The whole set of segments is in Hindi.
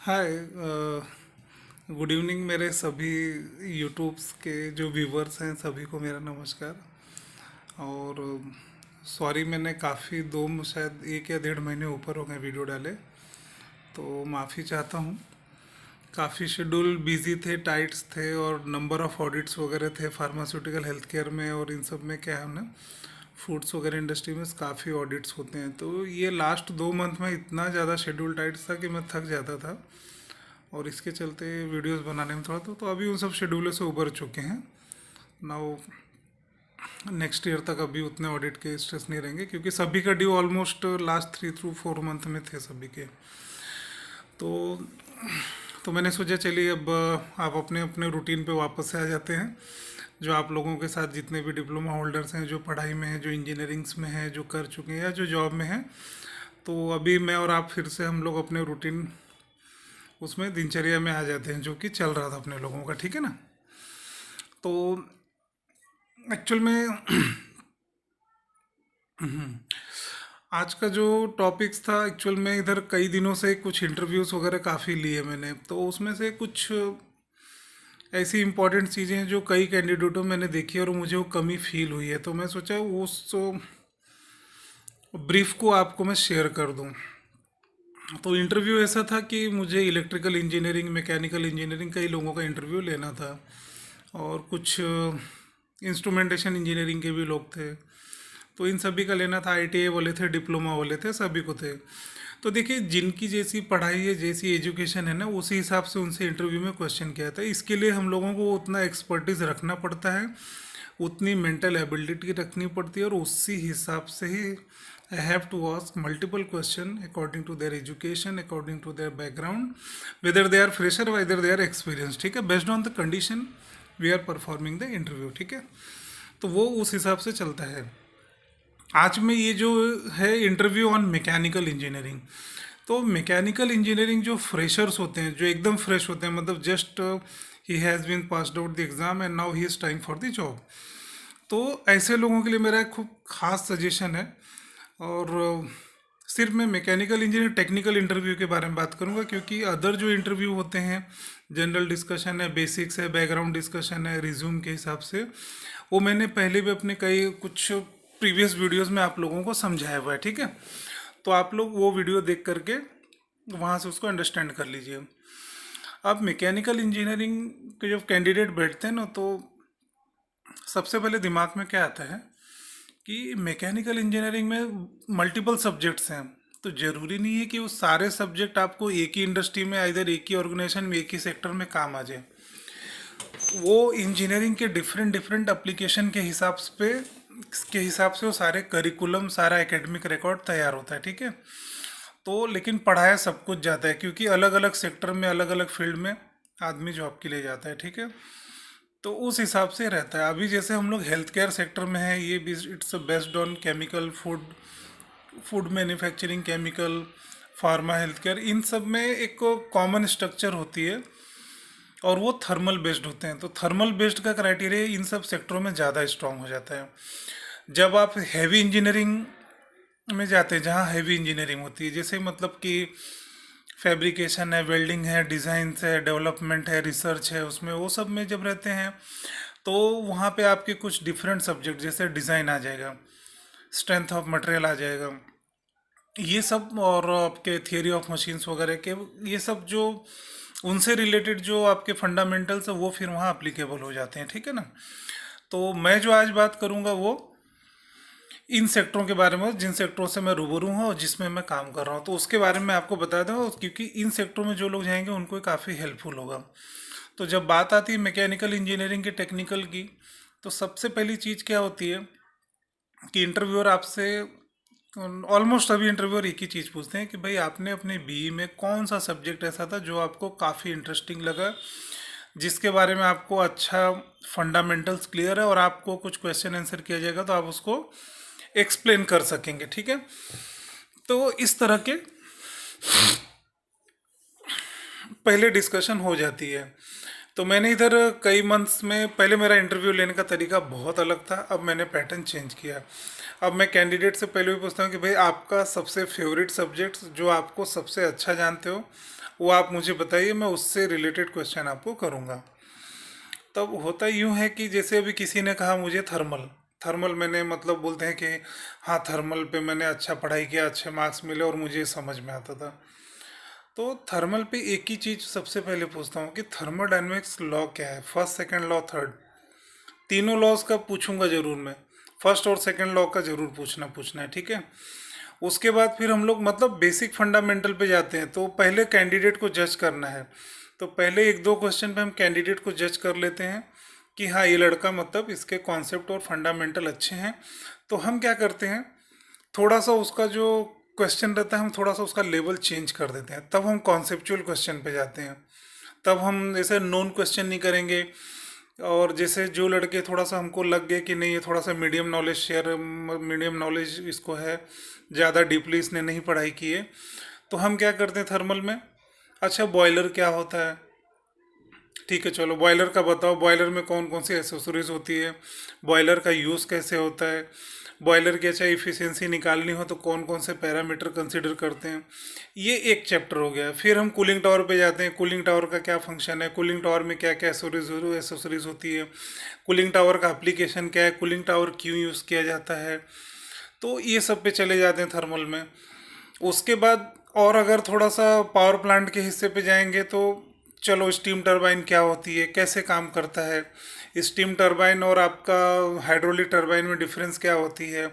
हाय। गुड इवनिंग मेरे सभी यूट्यूब्स के जो व्यूवर्स हैं सभी को मेरा नमस्कार। और सॉरी, मैंने काफ़ी दो शायद 1 या 1.5 महीने ऊपर हो गए वीडियो डाले, तो माफ़ी चाहता हूँ। काफ़ी शेड्यूल बिजी थे, टाइट्स थे, और नंबर ऑफ़ ऑडिट्स वगैरह थे फार्मास्यूटिकल हेल्थ केयर में, और इन सब में क्या है ना, फूड्स वगैरह इंडस्ट्री में काफ़ी ऑडिट्स होते हैं। तो ये लास्ट 2 मंथ में इतना ज़्यादा शेड्यूल टाइट था कि मैं थक जाता था, और इसके चलते वीडियोस बनाने में थोड़ा तो अभी उन सब शेड्यूलों से उबर चुके हैं। नाउ नेक्स्ट ईयर तक अभी उतने ऑडिट के स्ट्रेस नहीं रहेंगे, क्योंकि सभी का due almost last 3 to 4 month में थे सभी के। तो तो मैंने सोचा चलिए अब आप अपने अपने रूटीन पे वापस से आ जाते हैं। जो आप लोगों के साथ जितने भी डिप्लोमा होल्डर्स हैं, जो पढ़ाई में हैं, जो इंजीनियरिंग्स में हैं, जो कर चुके हैं या जो जॉब में हैं, तो अभी मैं और आप फिर से हम लोग अपने रूटीन उसमें दिनचर्या में आ जाते हैं, जो कि चल रहा था अपने लोगों का। ठीक है ना। तो एक्चुअल में आज का जो टॉपिक्स था, एक्चुअल में इधर कई दिनों से कुछ इंटरव्यूज़ वगैरह काफ़ी लिए मैंने, तो उसमें से कुछ ऐसी इंपॉर्टेंट चीज़ें हैं जो कई कैंडिडेटों में मैंने देखी और मुझे वो कमी फील हुई है, तो मैं सोचा उस ब्रीफ को आपको मैं शेयर कर दूं। तो इंटरव्यू ऐसा था कि मुझे इलेक्ट्रिकल इंजीनियरिंग, मैकेनिकल इंजीनियरिंग कई लोगों का इंटरव्यू लेना था, और कुछ इंस्ट्रूमेंटेशन इंजीनियरिंग के भी लोग थे। तो इन सभी का लेना था, आईटीआई वाले थे, डिप्लोमा वाले थे, सभी को थे। तो देखिए, जिनकी जैसी पढ़ाई है, जैसी एजुकेशन है ना, उसी हिसाब से उनसे इंटरव्यू में क्वेश्चन किया था। इसके लिए हम लोगों को उतना एक्सपर्टीज रखना पड़ता है, उतनी मेंटल एबिलिटी रखनी पड़ती है, और उसी हिसाब से ही I have to ask multiple question according to their education, according to their background, whether they are fresher, whether they are experience. ठीक है, based on the condition we are performing the interview. ठीक है, तो वो उस हिसाब से चलता है। आज में ये जो है इंटरव्यू ऑन मैकेनिकल इंजीनियरिंग, तो मैकेनिकल इंजीनियरिंग जो फ्रेशर्स होते हैं, जो एकदम फ्रेश होते हैं, मतलब just he has been passed out the exam and now he is time for the job, तो ऐसे लोगों के लिए मेरा एक खूब खास सजेशन है। और सिर्फ मैं मैकेनिकल इंजीनियर टेक्निकल इंटरव्यू के बारे में बात करूंगा, क्योंकि अदर जो इंटरव्यू होते हैं, जनरल डिस्कशन है, बेसिक्स है, बैकग्राउंड डिस्कशन है, रिज्यूम के हिसाब से, वो मैंने पहले भी अपने कई कुछ प्रीवियस वीडियोस में आप लोगों को समझाया हुआ है। ठीक है, तो आप लोग वो वीडियो देख करके वहाँ से उसको अंडरस्टैंड कर लीजिए। अब मैकेनिकल इंजीनियरिंग के जब कैंडिडेट बैठते हैं ना, तो सबसे पहले दिमाग में क्या आता है कि मैकेनिकल इंजीनियरिंग में मल्टीपल सब्जेक्ट्स हैं, तो ज़रूरी नहीं है कि वो सारे सब्जेक्ट आपको एक ही इंडस्ट्री में, इधर एक ही ऑर्गेनाइजेशन में, एक ही सेक्टर में काम आ जाए। वो इंजीनियरिंग के डिफरेंट डिफरेंट एप्लीकेशन के हिसाब से वो सारे करिकुलम, सारा एकेडमिक रिकॉर्ड तैयार होता है। ठीक है, तो लेकिन पढ़ाया सब कुछ जाता है, क्योंकि अलग अलग सेक्टर में, अलग अलग फील्ड में आदमी जॉब के लिए जाता है। ठीक है, तो उस हिसाब से रहता है। अभी जैसे हम लोग हेल्थ केयर सेक्टर में है, ये भी it's based on chemical, food food manufacturing, chemical, pharma, health care, इन सब में एक कॉमन स्ट्रक्चर होती है, और वो थर्मल बेस्ड होते हैं। तो थर्मल बेस्ड का क्राइटेरिया इन सब सेक्टरों में ज़्यादा स्ट्रांग हो जाता है। जब आप हैवी इंजीनियरिंग में जाते हैं, जहाँ हैवी इंजीनियरिंग होती है, जैसे मतलब कि फैब्रिकेशन है, वेल्डिंग है, डिज़ाइंस है, डेवलपमेंट है, रिसर्च है, उसमें वो सब में जब रहते हैं, तो वहाँ पे आपके कुछ डिफरेंट सब्जेक्ट, जैसे डिज़ाइन आ जाएगा, स्ट्रेंथ ऑफ मटेरियल आ जाएगा, ये सब, और आपके थियोरी ऑफ मशीन्स वगैरह के, ये सब जो उनसे रिलेटेड जो आपके फंडामेंटल्स है, वो फिर वहाँ अप्लीकेबल हो जाते हैं। ठीक है ना। तो मैं जो आज बात करूँगा वो इन सेक्टरों के बारे में, जिन सेक्टरों से मैं रूबरू हूँ और जिसमें मैं काम कर रहा हूँ, तो उसके बारे में मैं आपको बता दूँ, क्योंकि इन सेक्टरों में जो लोग जाएंगे उनको काफ़ी हेल्पफुल होगा। तो जब बात आती है मैकेनिकल इंजीनियरिंग के टेक्निकल की, तो सबसे पहली चीज़ क्या होती है कि इंटरव्यूअर आपसे, ऑलमोस्ट सभी इंटरव्यूअर एक ही चीज़ पूछते हैं कि भाई आपने अपने बीई में कौन सा सब्जेक्ट ऐसा था जो आपको काफ़ी इंटरेस्टिंग लगा, जिसके बारे में आपको अच्छा फंडामेंटल्स क्लियर है, और आपको कुछ क्वेश्चन आंसर किया जाएगा तो आप उसको एक्सप्लेन कर सकेंगे। ठीक है, तो इस तरह के पहले डिस्कशन हो जाती है। तो मैंने इधर कई मंथ्स में, पहले मेरा इंटरव्यू लेने का तरीका बहुत अलग था, अब मैंने पैटर्न चेंज किया। अब मैं कैंडिडेट से पहले भी पूछता हूँ कि भाई आपका सबसे फेवरेट सब्जेक्ट, जो आपको सबसे अच्छा जानते हो, वो आप मुझे बताइए, मैं उससे रिलेटेड क्वेश्चन आपको करूँगा। तब होता यूँ है कि जैसे अभी किसी ने कहा मुझे थर्मल, थर्मल मैंने मतलब बोलते हैं कि हाँ थर्मल पे मैंने अच्छा पढ़ाई किया, अच्छे मार्क्स मिले और मुझे समझ में आता था। तो थर्मल पे एक ही चीज़ सबसे पहले पूछता हूँ कि थर्मोडायनेमिक्स लॉ क्या है, फर्स्ट सेकंड लॉ थर्ड, तीनों लॉज का पूछूंगा जरूर मैं। फर्स्ट और सेकंड लॉ का जरूर पूछना है, ठीक है। उसके बाद फिर हम लोग मतलब बेसिक फंडामेंटल पे जाते हैं। तो पहले कैंडिडेट को जज करना है, तो पहले एक दो क्वेश्चन पे हम कैंडिडेट को जज कर लेते हैं कि हाँ ये लड़का मतलब इसके कॉन्सेप्ट और फंडामेंटल अच्छे हैं। तो हम क्या करते हैं, थोड़ा सा उसका जो क्वेश्चन रहता है हम थोड़ा सा उसका लेवल चेंज कर देते हैं, तब हम कॉन्सेप्चुअल क्वेश्चन पे जाते हैं। तब हम जैसे नॉन क्वेश्चन नहीं करेंगे, और जैसे जो लड़के थोड़ा सा हमको लग गए कि नहीं ये थोड़ा सा मीडियम नॉलेज इसको है, ज़्यादा डीपली इसने नहीं पढ़ाई की है, तो हम क्या करते हैं थर्मल में, अच्छा बॉयलर क्या होता है, ठीक है चलो बॉयलर का बताओ, बॉयलर में कौन कौन सी एसेसरीज होती है, बॉयलर का यूज़ कैसे होता है, बॉयलर की अच्छा इफ़िशियंसी निकालनी हो तो कौन कौन से पैरामीटर कंसिडर करते हैं। ये एक चैप्टर हो गया। फिर हम कूलिंग टावर पे जाते हैं, कूलिंग टावर का क्या फंक्शन है, कूलिंग टावर में क्या क्या एसेसरीज होती है, कूलिंग टावर का एप्लीकेशन क्या है, कूलिंग टावर क्यों यूज़ किया जाता है। तो ये सब पे चले जाते हैं थर्मल में। उसके बाद और अगर थोड़ा सा पावर प्लांट के हिस्से पे जाएंगे तो चलो स्टीम टरबाइन क्या होती है, कैसे काम करता है, स्टीम टरबाइन और आपका हाइड्रोलिक टरबाइन में डिफरेंस क्या होती है,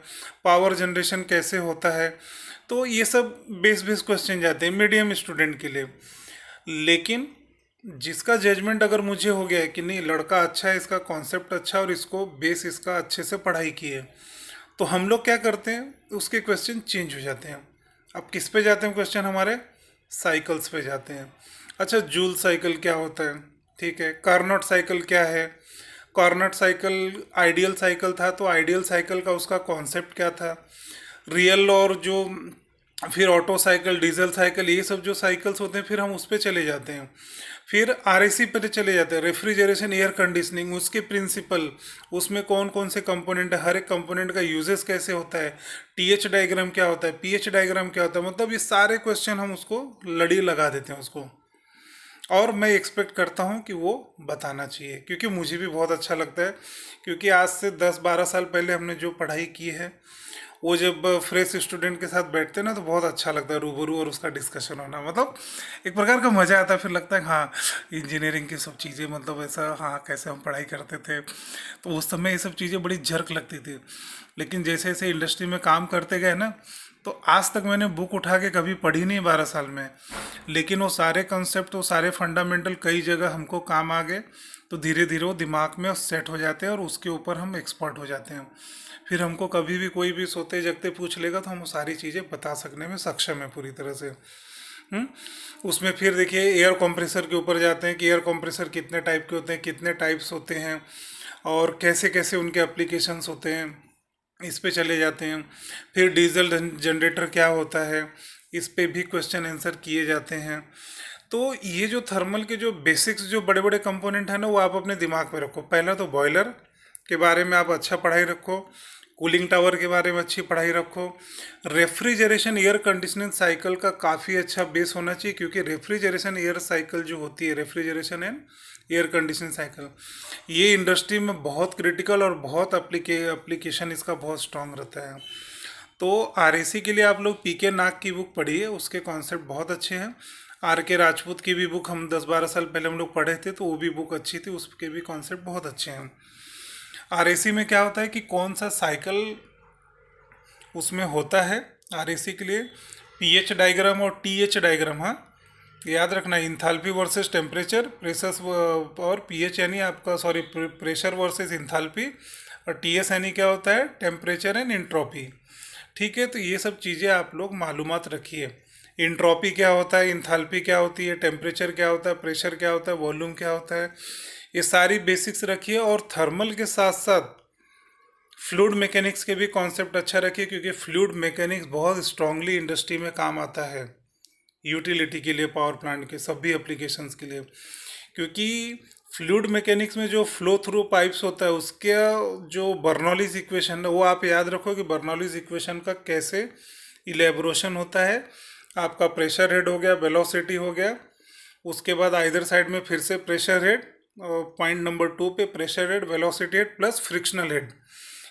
पावर जनरेशन कैसे होता है। तो ये सब बेस बेस क्वेश्चन जाते हैं मीडियम स्टूडेंट के लिए। लेकिन जिसका जजमेंट अगर मुझे हो गया है कि नहीं लड़का अच्छा है, इसका कॉन्सेप्ट अच्छा है और इसको बेस इसका अच्छे से पढ़ाई की है, तो हम लोग क्या करते हैं उसके क्वेश्चन चेंज हो जाते हैं। अब किस पे जाते हैं क्वेश्चन हमारे, साइकिल्स पे जाते हैं। अच्छा जूल साइकिल क्या होता है, ठीक है, कार्नोट साइकिल क्या है, कार्नोट साइकिल आइडियल साइकिल था तो आइडियल साइकिल का उसका कॉन्सेप्ट क्या था, रियल और जो फिर ऑटो साइकिल डीजल साइकिल ये सब जो साइकिल्स होते हैं फिर हम उस पर चले जाते हैं। फिर आरएसी पर चले जाते हैं, रेफ्रिजरेशन एयर कंडीशनिंग, उसके प्रिंसिपल, उसमें कौन कौन से कंपोनेंट है, हर एक कंपोनेंट का यूजेस कैसे होता है, टीएच डायग्राम क्या होता है, पीएच डायग्राम क्या होता है, मतलब ये सारे क्वेश्चन हम उसको लड़ी लगा देते हैं उसको। और मैं एक्सपेक्ट करता हूँ कि वो बताना चाहिए, क्योंकि मुझे भी बहुत अच्छा लगता है। क्योंकि आज से 10-12 साल पहले हमने जो पढ़ाई की है वो जब फ्रेश स्टूडेंट के साथ बैठते हैं ना तो बहुत अच्छा लगता है रूबरू, और उसका डिस्कशन होना मतलब एक प्रकार का मज़ा आता है। फिर लगता है हाँ इंजीनियरिंग की सब चीज़ें मतलब ऐसा हाँ कैसे हम पढ़ाई करते थे, तो उस समय ये सब चीज़ें बड़ी झर्क लगती थी। लेकिन जैसे जैसे इंडस्ट्री में काम करते गए ना, तो आज तक मैंने बुक उठा के कभी पढ़ी नहीं 12 साल में, लेकिन वो सारे कंसेप्ट वो सारे फंडामेंटल कई जगह हमको काम आ गए। तो धीरे धीरे वो दिमाग में सेट हो जाते हैं और उसके ऊपर हम एक्सपर्ट हो जाते हैं। फिर हमको कभी भी कोई भी सोते जगते पूछ लेगा तो हम वो सारी चीज़ें बता सकने में सक्षम है पूरी तरह से। हम्म। उसमें फिर देखिए एयर कंप्रेसर के ऊपर जाते हैं कि एयर कंप्रेसर कितने टाइप के होते हैं, कितने टाइप्स होते हैं, और कैसे कैसे उनके एप्लीकेशंस होते हैं, इस पे चले जाते हैं। फिर डीजल जनरेटर क्या होता है, इस पे भी क्वेश्चन आंसर किए जाते हैं। तो ये जो थर्मल के जो बेसिक्स जो बड़े बड़े कंपोनेंट हैं ना वो आप अपने दिमाग में रखो। पहला तो बॉयलर के बारे में आप अच्छा पढ़ाई रखो, कूलिंग टावर के बारे में अच्छी पढ़ाई रखो, रेफ्रिजरेशन एयर कंडीशनिंग साइकिल का काफ़ी अच्छा बेस होना चाहिए, क्योंकि रेफ्रिजरेशन एयर साइकिल जो होती है refrigeration and air conditioning cycle ये इंडस्ट्री में बहुत क्रिटिकल और बहुत एप्लीकेशन इसका बहुत स्ट्रांग रहता है। तो आरएसी के लिए आप लोग पीके नाग की बुक पढ़िए, उसके कॉन्सेप्ट बहुत अच्छे हैं। आर के राजपूत की भी बुक हम 10-12 साल पहले हम लोग पढ़े थे तो वो भी बुक अच्छी थी, उसके भी कॉन्सेप्ट बहुत अच्छे हैं। आरएसी में क्या होता है कि कौन सा साइकिल उसमें होता है आरएसी के लिए, पीएच डायग्राम और टीएच डायग्राम, हाँ याद रखना, इंथाल्पी वर्सेस टेम्परेचर, प्रेशर और पीएच यानी आपका सॉरी प्रेशर वर्सेस इंथाल्पी, और टीएस यानी क्या होता है टेम्परेचर एंड इंट्रोपी। ठीक है, तो ये सब चीज़ें आप लोग मालूमात रखिए। इंट्रोपी क्या होता है, इंथाल्पी क्या होती है, टेम्परेचर क्या होता है, प्रेशर क्या होता है, वॉल्यूम क्या होता है, ये सारी बेसिक्स रखिए। और थर्मल के साथ साथ फ्लूइड मैकेनिक्स के भी कॉन्सेप्ट अच्छा रखिए, क्योंकि फ्लूइड मैकेनिक्स बहुत स्ट्रांगली इंडस्ट्री में काम आता है, यूटिलिटी के लिए, पावर प्लांट के सभी एप्लीकेशंस के लिए। क्योंकि फ्लूइड मैकेनिक्स में जो फ्लो थ्रू पाइप्स होता है उसका जो बर्नौलीज इक्वेशन है वो आप याद रखो कि बर्नौलीज इक्वेशन का कैसे इलेबोरेशन होता है। आपका प्रेशर हेड हो गया, वेलोसिटी हो गया, उसके बाद आइदर साइड में फिर से प्रेशर हेड, पॉइंट नंबर 2 पे pressure head, velocity head plus frictional head.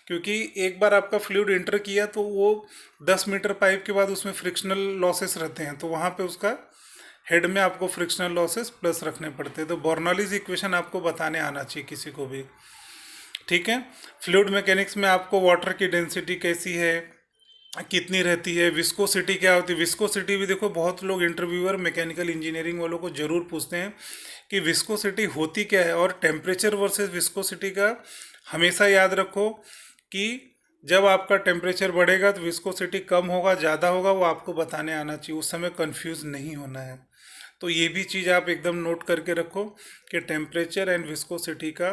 क्योंकि एक बार आपका फ्लूइड इंटर किया तो वो 10 मीटर पाइप के बाद उसमें फ्रिक्शनल लॉसेस रहते हैं, तो वहाँ पे उसका हेड में आपको फ्रिक्शनल लॉसेस प्लस रखने पड़ते हैं। तो बर्नौलीज इक्वेशन आपको बताने आना चाहिए किसी को भी, ठीक है। फ्लूइड मैकेनिक्स में आपको वाटर की डेंसिटी कैसी है, कितनी रहती है, विस्कोसिटी क्या होती है। विस्कोसिटी भी देखो बहुत लोग इंटरव्यूअर मैकेनिकल इंजीनियरिंग वालों को ज़रूर पूछते हैं कि विस्कोसिटी होती क्या है। और टेम्परेचर वर्सेस विस्कोसिटी का हमेशा याद रखो कि जब आपका टेम्परेचर बढ़ेगा तो विस्कोसिटी कम होगा ज़्यादा होगा, वो आपको बताने आना चाहिए, उस समय कंफ्यूज नहीं होना है। तो ये भी चीज़ आप एकदम नोट करके रखो कि टेम्परेचर एंड विस्कोसिटी का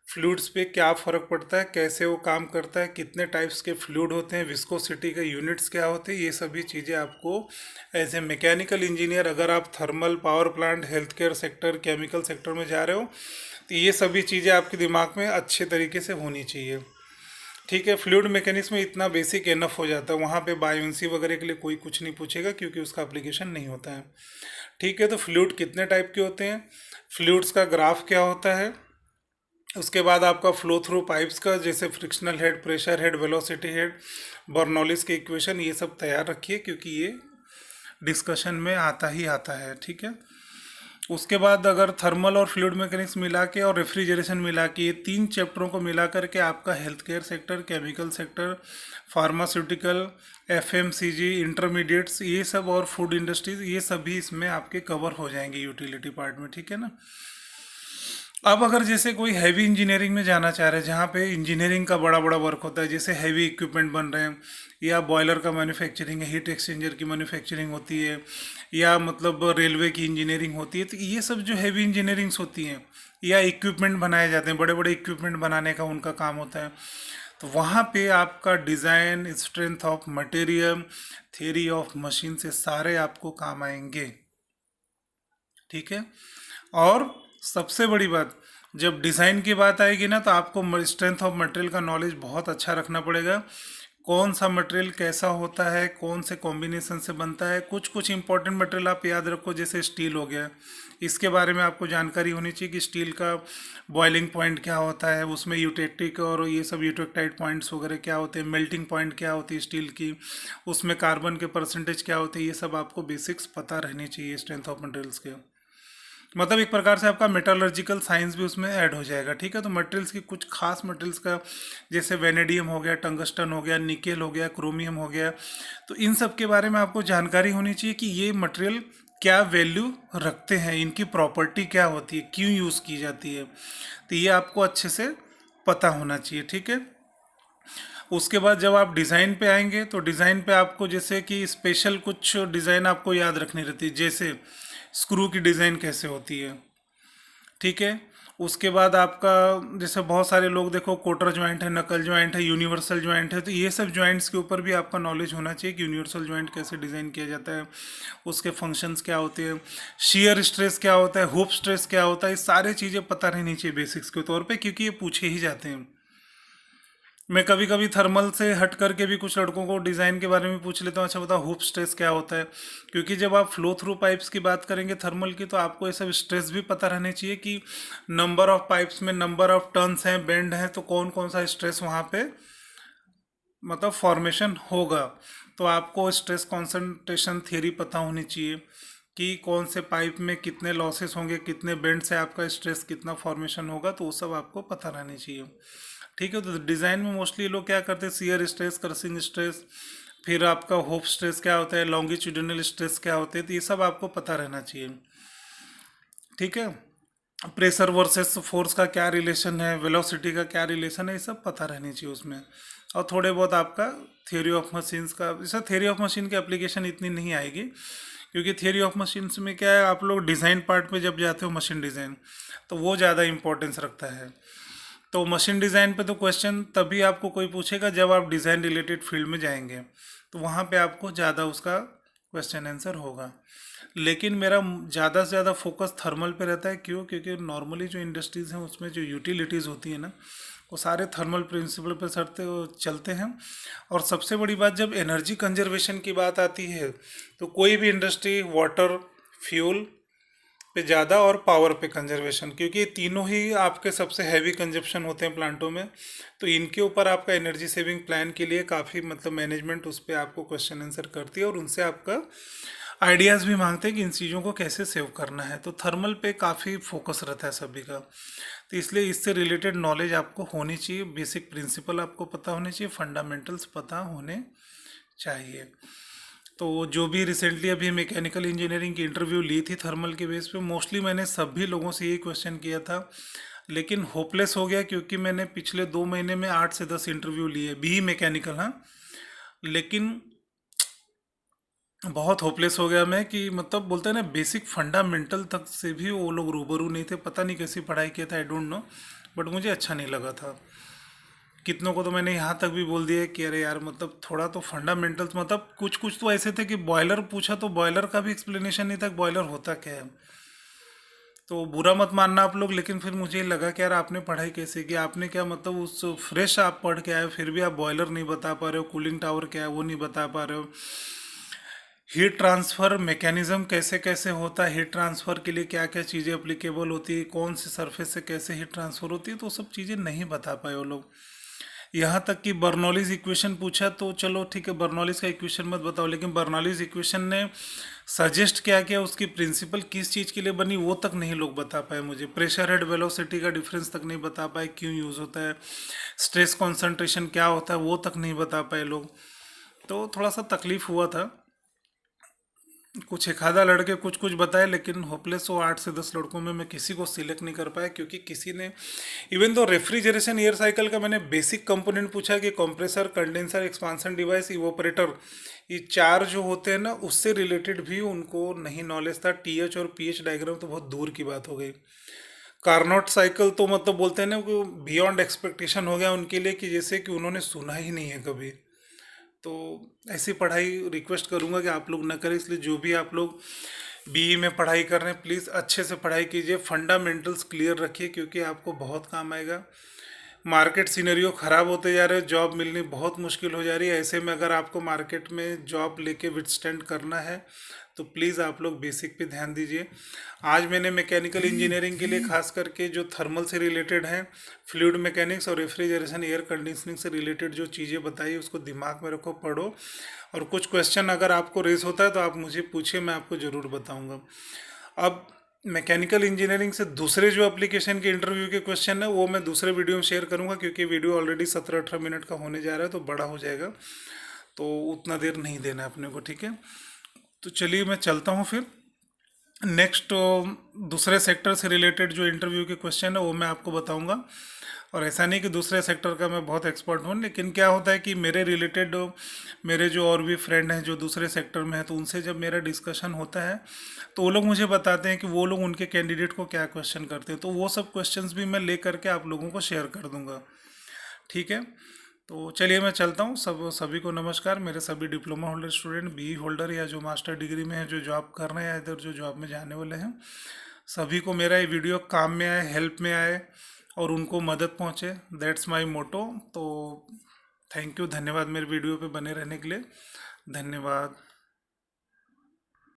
फ्लूइड्स पे क्या फ़र्क पड़ता है, कैसे वो काम करता है, कितने टाइप्स के फ्लूइड होते हैं, विस्कोसिटी के यूनिट्स क्या होते हैं। ये सभी चीज़ें आपको एज ए मैकेनिकल इंजीनियर, अगर आप thermal power plant, health care sector, chemical sector में जा रहे हो, तो ये सभी चीज़ें आपके दिमाग में अच्छे तरीके से होनी चाहिए, ठीक है। फ्लूइड मैकेनिक्स में इतना बेसिक इनफ हो जाता है, वहाँ पे बायोन्सी वगैरह के लिए कोई कुछ नहीं पूछेगा क्योंकि उसका एप्लीकेशन नहीं होता है, ठीक है। तो फ्लूइड कितने टाइप के होते हैं, फ्लूइड्स का ग्राफ क्या होता है, उसके बाद आपका फ्लो थ्रू पाइप्स का जैसे frictional head, pressure head, velocity head, Bernoulli's के इक्वेशन, ये सब तैयार रखिए क्योंकि ये डिस्कशन में आता ही आता है, ठीक है। उसके बाद अगर थर्मल और फ्लूइड मैकेनिक्स मिला के और रेफ्रिजरेशन मिला के, ये 3 चैप्टरों को मिला करके आपका health care sector, chemical sector, pharmaceutical, FMCG, intermediates, ये सब और फूड इंडस्ट्रीज, ये सभी इसमें आपके कवर हो जाएंगे यूटिलिटी पार्ट में, ठीक है ना। अब अगर जैसे कोई हैवी इंजीनियरिंग में जाना चाह रहे हैं, जहाँ पे इंजीनियरिंग का बड़ा बड़ा वर्क होता है, जैसे हैवी इक्विपमेंट बन रहे हैं, या बॉयलर का मैन्युफैक्चरिंग है, हीट एक्सचेंजर की मैन्युफैक्चरिंग होती है, या मतलब रेलवे की इंजीनियरिंग होती है, तो ये सब जो हैवी इंजीनियरिंग्स होती हैं, या इक्विपमेंट बनाए जाते हैं, बड़े बड़े इक्विपमेंट बनाने का उनका काम होता है, तो वहाँ पे आपका design, strength of material, theory of machine से सारे आपको काम आएंगे, ठीक है। और सबसे बड़ी बात, जब डिज़ाइन की बात आएगी ना, तो आपको स्ट्रेंथ ऑफ मटेरियल का नॉलेज बहुत अच्छा रखना पड़ेगा। कौन सा मटेरियल कैसा होता है, कौन से कॉम्बिनेशन से बनता है, कुछ कुछ इंपॉर्टेंट मटेरियल आप याद रखो, जैसे स्टील हो गया, इसके बारे में आपको जानकारी होनी चाहिए कि स्टील का बॉइलिंग पॉइंट क्या होता है, उसमें यूटेक्टिक और ये सब यूटेक्टाइड पॉइंट्स वगैरह क्या होते हैं, मेल्टिंग पॉइंट क्या होती है स्टील की, उसमें कार्बन के परसेंटेज क्या होते हैं, ये सब आपको बेसिक्स पता रहनी चाहिए स्ट्रेंथ ऑफ मटेरियल्स के। मतलब एक प्रकार से आपका मेटलर्जिकल साइंस भी उसमें ऐड हो जाएगा, ठीक है। तो मटेरियल्स की कुछ खास मटेरियल्स का, जैसे वेनेडियम हो गया, टंगस्टन हो गया, निकेल हो गया, क्रोमियम हो गया, तो इन सब के बारे में आपको जानकारी होनी चाहिए कि ये मटेरियल क्या वैल्यू रखते हैं, इनकी प्रॉपर्टी क्या होती है, क्यों यूज़ की जाती है, तो ये आपको अच्छे से पता होना चाहिए, ठीक है। उसके बाद जब आप डिज़ाइन पे आएंगे, तो डिज़ाइन पे आपको जैसे कि स्पेशल कुछ डिज़ाइन आपको याद रखनी रहती है, जैसे स्क्रू की डिज़ाइन कैसे होती है, ठीक है। उसके बाद आपका जैसे बहुत सारे लोग देखो कोटर ज्वाइंट है, नकल ज्वाइंट है, यूनिवर्सल ज्वाइंट है, तो ये सब ज्वाइंट्स के ऊपर भी आपका नॉलेज होना चाहिए कि यूनिवर्सल ज्वाइंट कैसे डिज़ाइन किया जाता है, उसके फंक्शंस क्या होते हैं, शियर स्ट्रेस क्या होता है, हुप स्ट्रेस क्या होता है, ये सारी चीज़ें पता रहनी चाहिए बेसिक्स के तौर पे, क्योंकि ये पूछे ही जाते हैं। मैं कभी कभी थर्मल से हट करके भी कुछ लड़कों को डिज़ाइन के बारे में पूछ लेता हूँ, अच्छा बताओ हुप स्ट्रेस क्या होता है, क्योंकि जब आप फ्लो थ्रू पाइप्स की बात करेंगे थर्मल की, तो आपको ये सब स्ट्रेस भी पता रहने चाहिए कि नंबर ऑफ पाइप्स में नंबर ऑफ टर्न्स हैं, बेंड हैं, तो कौन कौन सा स्ट्रेस वहाँ पे मतलब फॉर्मेशन होगा। तो आपको स्ट्रेस कॉन्सेंट्रेशन थियरी पता होनी चाहिए कि कौन से पाइप में कितने लॉसेस होंगे, कितने बेंड से आपका स्ट्रेस कितना फॉर्मेशन होगा, तो वो सब आपको पता रहनी चाहिए, ठीक है। तो डिज़ाइन में मोस्टली लोग क्या करते हैं, शियर स्ट्रेस, क्रसिंग स्ट्रेस, फिर आपका होप स्ट्रेस क्या होता है, लॉन्गिट्यूडिनल स्ट्रेस क्या होते हैं, तो ये सब आपको पता रहना चाहिए, ठीक है। प्रेशर वर्सेस फोर्स का क्या रिलेशन है, वेलोसिटी का क्या रिलेशन है, ये सब पता रहनी चाहिए उसमें। और थोड़े बहुत आपका थियोरी ऑफ मशीन्स का, जैसा थियोरी ऑफ मशीन की एप्लीकेशन इतनी नहीं आएगी, क्योंकि थियोरी ऑफ मशीन्स में क्या है, आप लोग डिज़ाइन पार्ट में जब जाते हो मशीन डिज़ाइन, तो वो ज़्यादा इंपॉर्टेंस रखता है। तो मशीन डिज़ाइन पे तो क्वेश्चन तभी आपको कोई पूछेगा जब आप डिज़ाइन रिलेटेड फील्ड में जाएंगे, तो वहाँ पे आपको ज़्यादा उसका क्वेश्चन आंसर होगा। लेकिन मेरा ज़्यादा से ज़्यादा फोकस थर्मल पे रहता है, क्यों, क्योंकि नॉर्मली जो इंडस्ट्रीज़ हैं उसमें जो यूटिलिटीज़ होती है ना, वो सारे थर्मल प्रिंसिपल पे चलते हैं। और सबसे बड़ी बात, जब एनर्जी कंजर्वेशन की बात आती है, तो कोई भी इंडस्ट्री वाटर, फ्यूल पे ज़्यादा और पावर पे कंजर्वेशन, क्योंकि ये तीनों ही आपके सबसे हैवी कंजप्शन होते हैं प्लांटों में। तो इनके ऊपर आपका एनर्जी सेविंग प्लान के लिए काफ़ी मतलब मैनेजमेंट उस पर आपको क्वेश्चन आंसर करती है और उनसे आपका आइडियाज़ भी मांगते हैं कि इन चीज़ों को कैसे सेव करना है। तो थर्मल पे काफ़ी फोकस रहता है सभी का। तो इसलिए इससे रिलेटेड नॉलेज आपको होनी चाहिए, बेसिक प्रिंसिपल आपको पता होने चाहिए, फंडामेंटल्स पता होने चाहिए। तो जो भी रिसेंटली अभी मैकेनिकल इंजीनियरिंग की इंटरव्यू ली थी थर्मल के बेस पे, मोस्टली मैंने सभी लोगों से यही क्वेश्चन किया था, लेकिन होपलेस हो गया क्योंकि मैंने पिछले 2 महीने में 8 से 10 इंटरव्यू लिए, बी मैकेनिकल, हाँ। लेकिन बहुत होपलेस हो गया मैं कि मतलब बोलते हैं ना बेसिक फंडामेंटल तक से भी वो लोग रूबरू नहीं थे। पता नहीं कैसी पढ़ाई किया था, आई डोंट नो, बट मुझे अच्छा नहीं लगा था। कितनों को तो मैंने यहाँ तक भी बोल दिया कि अरे यार मतलब थोड़ा तो फंडामेंटल्स, मतलब कुछ कुछ तो ऐसे थे कि बॉयलर पूछा तो बॉयलर का भी एक्सप्लेनेशन नहीं था, बॉयलर होता क्या है। तो बुरा मत मानना आप लोग, लेकिन फिर मुझे लगा कि यार आपने पढ़ाई कैसे की, आपने क्या मतलब उस फ्रेश आप पढ़ के आए फिर भी आप बॉयलर नहीं बता पा रहे हो, कूलिंग टावर क्या है वो नहीं बता पा रहे हो, हीट ट्रांसफ़र मैकेनिज़्म कैसे कैसे होता है, हीट ट्रांसफ़र के लिए क्या क्या चीज़ें अप्लीकेबल होती है, कौन से सरफेस से कैसे हीट ट्रांसफ़र होती है, तो सब चीज़ें नहीं बता पाए वो लोग। यहाँ तक कि बर्नौलीज इक्वेशन पूछा तो चलो ठीक है, बर्नौलीज का इक्वेशन मत बताओ, लेकिन बर्नौलीज इक्वेशन ने सजेस्ट क्या किया, उसकी प्रिंसिपल किस चीज़ के लिए बनी वो तक नहीं लोग बता पाए मुझे। प्रेशर हेड वेलोसिटी का डिफरेंस तक नहीं बता पाए, क्यों यूज़ होता है, स्ट्रेस कॉन्सेंट्रेशन क्या होता है वो तक नहीं बता पाए लोग। तो थोड़ा सा तकलीफ हुआ था। कुछ एक आधा लड़के कुछ कुछ बताए, लेकिन होपलेस हो 8 से 10 लड़कों में मैं किसी को सिलेक्ट नहीं कर पाया, क्योंकि किसी ने इवन तो रेफ्रिजरेशन एयर साइकिल का मैंने बेसिक कंपोनेंट पूछा कि compressor, condenser, expansion device, evaporator, ये चार जो होते हैं ना उससे रिलेटेड भी उनको नहीं नॉलेज था। टीएच और पीएच डायग्राम तो बहुत दूर की बात हो गई। कार्नोट साइकिल तो मतलब बोलते हैं ना कि बियॉन्ड एक्सपेक्टेशन हो गया उनके लिए, कि जैसे कि उन्होंने सुना ही नहीं है कभी। तो ऐसी पढ़ाई रिक्वेस्ट करूंगा कि आप लोग ना करें। इसलिए जो भी आप लोग बीई में पढ़ाई कर रहे हैं प्लीज़ अच्छे से पढ़ाई कीजिए, फंडामेंटल्स क्लियर रखिए, क्योंकि आपको बहुत काम आएगा। मार्केट सिनेरियो ख़राब होते जा रहे हैं, जॉब मिलनी बहुत मुश्किल हो जा रही है। ऐसे में अगर आपको मार्केट में जॉब लेके विथस्टैंड करना है तो प्लीज़ आप लोग बेसिक पे ध्यान दीजिए। आज मैंने मैकेनिकल इंजीनियरिंग के लिए खास करके जो थर्मल से रिलेटेड हैं, फ्लूइड मैकेनिक्स और रेफ्रिजरेशन एयर कंडीशनिंग से रिलेटेड जो चीज़ें बताई उसको दिमाग में रखो, पढ़ो, और कुछ क्वेश्चन अगर आपको रेस होता है तो आप मुझे पूछिए, मैं आपको ज़रूर बताऊँगा। अब मैकेनिकल इंजीनियरिंग से दूसरे जो एप्लीकेशन के इंटरव्यू के क्वेश्चन है वो मैं दूसरे वीडियो में शेयर करूंगा, क्योंकि वीडियो ऑलरेडी 17-18 मिनट का होने जा रहा है तो बड़ा हो जाएगा, तो उतना देर नहीं देना है अपने को, ठीक है। तो चलिए मैं चलता हूँ फिर। नेक्स्ट दूसरे सेक्टर से रिलेटेड जो इंटरव्यू के क्वेश्चन है वो मैं आपको बताऊंगा। और ऐसा नहीं कि दूसरे सेक्टर का मैं बहुत एक्सपर्ट हूँ, लेकिन क्या होता है कि मेरे रिलेटेड मेरे जो और भी फ्रेंड हैं जो दूसरे सेक्टर में हैं, तो उनसे जब मेरा डिस्कशन होता है तो वो लोग मुझे बताते हैं कि वो लोग उनके कैंडिडेट को क्या क्वेश्चन करते हैं, तो वो सब क्वेश्चंस भी मैं ले करके आप लोगों को शेयर कर दूंगा, ठीक है। तो चलिए मैं चलता हूँ। सभी को नमस्कार। मेरे सभी diploma holder student, B holder या जो मास्टर डिग्री में है, जो जॉब कर रहे हैं या इधर जो जॉब में जाने वाले हैं, सभी को मेरा ये वीडियो काम में आए, हेल्प में आए और उनको मदद पहुँचे, दैट्स माय मोटो। तो थैंक यू, धन्यवाद मेरे वीडियो पे बने रहने के लिए, धन्यवाद।